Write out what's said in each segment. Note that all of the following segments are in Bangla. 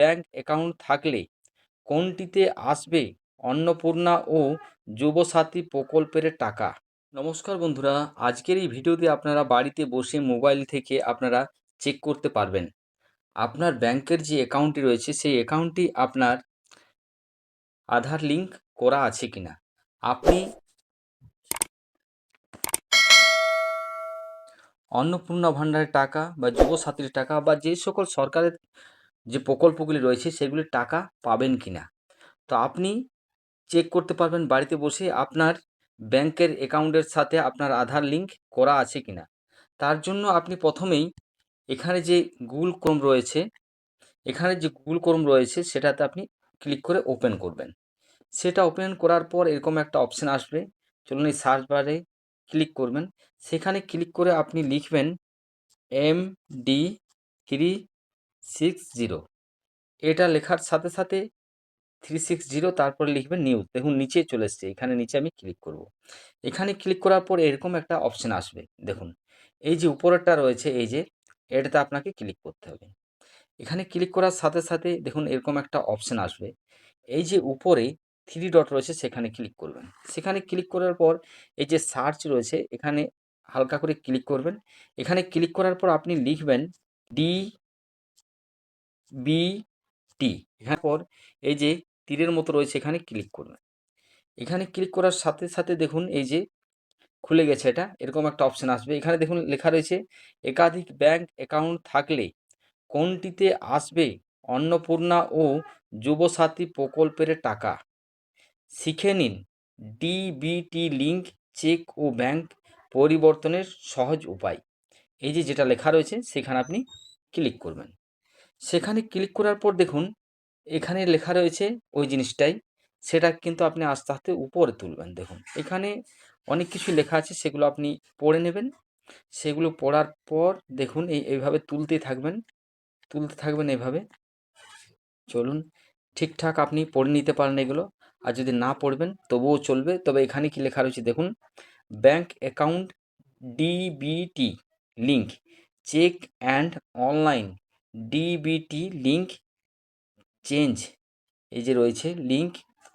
ব্যাংক অ্যাকাউন্ট থাকলে কোনটিতে আসবে অন্নপূর্ণা ও যুবসাথী প্রকল্পের টাকা? নমস্কার বন্ধুরা, আজকের এই ভিডিওতে আপনারা বাড়িতে বসে মোবাইল থেকে আপনারা চেক করতে পারবেন আপনার ব্যাংকের যে অ্যাকাউন্টটি রয়েছে সেই অ্যাকাউন্টটি আপনার আধার লিঙ্ক করা আছে কিনা। আপনি অন্নপূর্ণা ভাণ্ডারের টাকা বা যুবসাথীর টাকা বা যে সকল সরকারের যে প্রকল্পগুলি রয়েছে সেগুলির টাকা পাবেন কিনা, তো আপনি চেক করতে পারবেন বাড়িতে বসে আপনার ব্যাংকের অ্যাকাউন্টের সাথে আপনার আধার লিঙ্ক করা আছে কিনা। তার জন্য আপনি প্রথমেই এখানে যে গুগল ক্রোম রয়েছে সেটাতে আপনি ক্লিক করে ওপেন করবেন। সেটা ওপেন করার পর এরকম একটা অপশান আসবে, চলুন এই সার্চ বারে ক্লিক করবেন। সেখানে ক্লিক করে আপনি লিখবেন MD360। এটা লেখার সাথে সাথে 360 তারপরে লিখবেন নিউজ। দেখুন নিচে চলে এসছে, এখানে নিচে আমি ক্লিক করব। এখানে ক্লিক করার পর এরকম একটা অপশান আসবে, দেখুন এই যে উপরেরটা রয়েছে এই যে এটাতে আপনাকে ক্লিক করতে হবে। এখানে ক্লিক করার সাথে সাথে দেখুন এরকম একটা অপশান আসবে, এই যে উপরে 3 ডট রয়েছে সেখানে ক্লিক করবেন। সেখানে ক্লিক করার পর এই যে সার্চ রয়েছে এখানে হালকা করে ক্লিক করবেন। এখানে ক্লিক করার পর আপনি লিখবেন DBT। এখানে পর এই যে তীরের মতো রয়েছে এখানে ক্লিক করবেন। এখানে ক্লিক করার সাথে সাথে দেখুন এই যে খুলে গেছে, এটা এরকম একটা অপশান আসবে। এখানে দেখুন লেখা রয়েছে একাধিক ব্যাংক অ্যাকাউন্ট থাকলে কোনটিতে আসবে অন্নপূর্ণা ও যুবসাথী প্রকল্পের টাকা, শিখে নিন ডিবিটি লিঙ্ক চেক ও ব্যাংক পরিবর্তনের সহজ উপায়। এই যে যেটা লেখা রয়েছে সেখানে আপনি ক্লিক করবেন। সেখানে ক্লিক করার পর দেখুন এখানে লেখা রয়েছে ওই জিনিসটাই, সেটা কিন্তু আপনি আস্তে আস্তে উপরে তুলবেন। দেখুন এখানে অনেক কিছু লেখা আছে, সেগুলো আপনি পড়ে নেবেন। সেগুলো পড়ার পর দেখুন এইভাবে তুলতে থাকবেন এইভাবে। চলুন ঠিকঠাক আপনি পড়ে নিতে পারেন এগুলো, আর যদি না পড়বেন তবুও চলবে। তবে এখানে কি লেখা রয়েছে দেখুন, bank account DBT link check and online DBT link change, এই যে রয়েছে লিঙ্ক,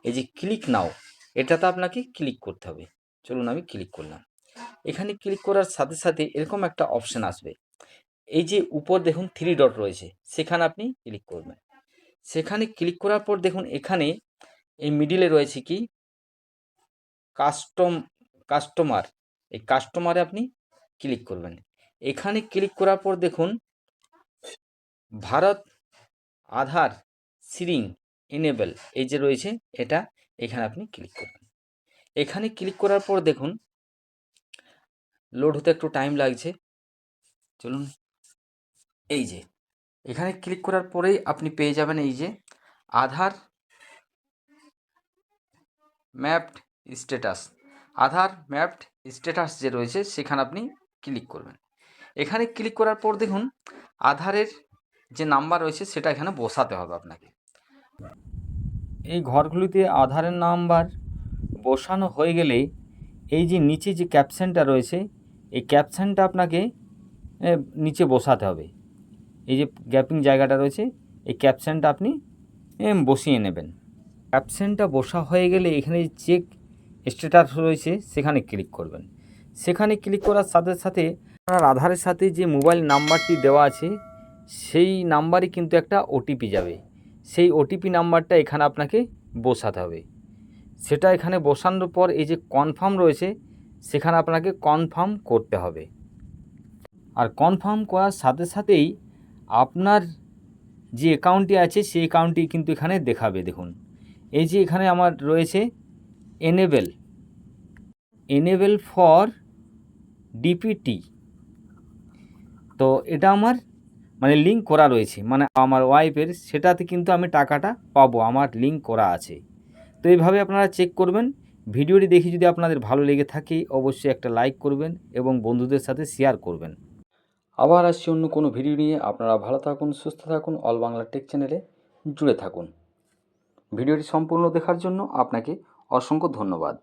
এই যে ক্লিক নাও, এটাতে আপনাকে ক্লিক করতে হবে। চলুন আমি ক্লিক করলাম। এখানে ক্লিক করার সাথে সাথে এরকম একটা অপশান আসবে, এই যে উপর দেখুন 3 ডট রয়েছে সেখানে আপনি ক্লিক করবেন। সেখানে ক্লিক করার পর দেখুন এখানে এই মিডিলে রয়েছে কি কাস্টমার, এই কাস্টমারে আপনি ক্লিক করবেন। এখানে ক্লিক করার পর দেখুন ভারত আধার সিরিং এনেবল, এই যে রয়েছে এটা, এখানে আপনি ক্লিক করবেন। এখানে ক্লিক করার পর দেখুন লোড হতে একটু টাইম লাগছে, চলুন এই যে এখানে ক্লিক করার পরেই আপনি পেয়ে যাবেন এই যে আধার ম্যাপড স্ট্যাটাস যে রয়েছে সেখানে আপনি ক্লিক করবেন। এখানে ক্লিক করার পর দেখুন আধারের যে নাম্বার রয়েছে সেটা এখানে বসাতে হবে আপনাকে। এই ঘরগুলিতে আধারের নাম্বার বসানো হয়ে গেলে এই যে নিচে যে ক্যাপশনটা রয়েছে এই ক্যাপশনটা আপনাকে নিচে বসাতে হবে। এই যে গ্যাপিং জায়গাটা রয়েছে এই ক্যাপশনটা আপনি বসিয়ে নেবেন। ক্যাপশনটা বসা হয়ে গেলে এখানে চেক স্ট্যাটাস রয়েছে সেখানে ক্লিক করবেন। সেখানে ক্লিক করার সাথে সাথে আপনার আধারের সাথে যে মোবাইল নাম্বারটি দেওয়া আছে সেই নাম্বারই কিন্তু একটা ওটিপি যাবে। সেই ওটিপি নাম্বারটা এখানে আপনাকে বসাতে হবে। সেটা এখানে বসানোর পর এই যে কনফার্ম রয়েছে সেখানে আপনাকে কনফার্ম করতে হবে। আর কনফার্ম করার সাথে সাথেই আপনার যে অ্যাকাউন্টটি আছে সেই অ্যাকাউন্টটি কিন্তু এখানে দেখাবে। দেখুন এই যে এখানে আমার রয়েছে এনেবেল ফর ডিপিটি, তো এটা আমার মানে লিঙ্ক করা রয়েছে, মানে আমার ওয়াইফের, সেটাতে কিন্তু আমি টাকাটা পাবো, আমার লিঙ্ক করা আছে। তো এইভাবে আপনারা চেক করবেন। ভিডিওটি দেখে যদি আপনাদের ভালো লেগে থাকে অবশ্যই একটা লাইক করবেন এবং বন্ধুদের সাথে শেয়ার করবেন। আবার আসছি অন্য কোনো ভিডিও নিয়ে। আপনারা ভালো থাকুন, সুস্থ থাকুন, অল বাংলা টেক চ্যানেলে জুড়ে থাকুন। ভিডিওটি সম্পূর্ণ দেখার জন্য আপনাকে অসংখ্য ধন্যবাদ।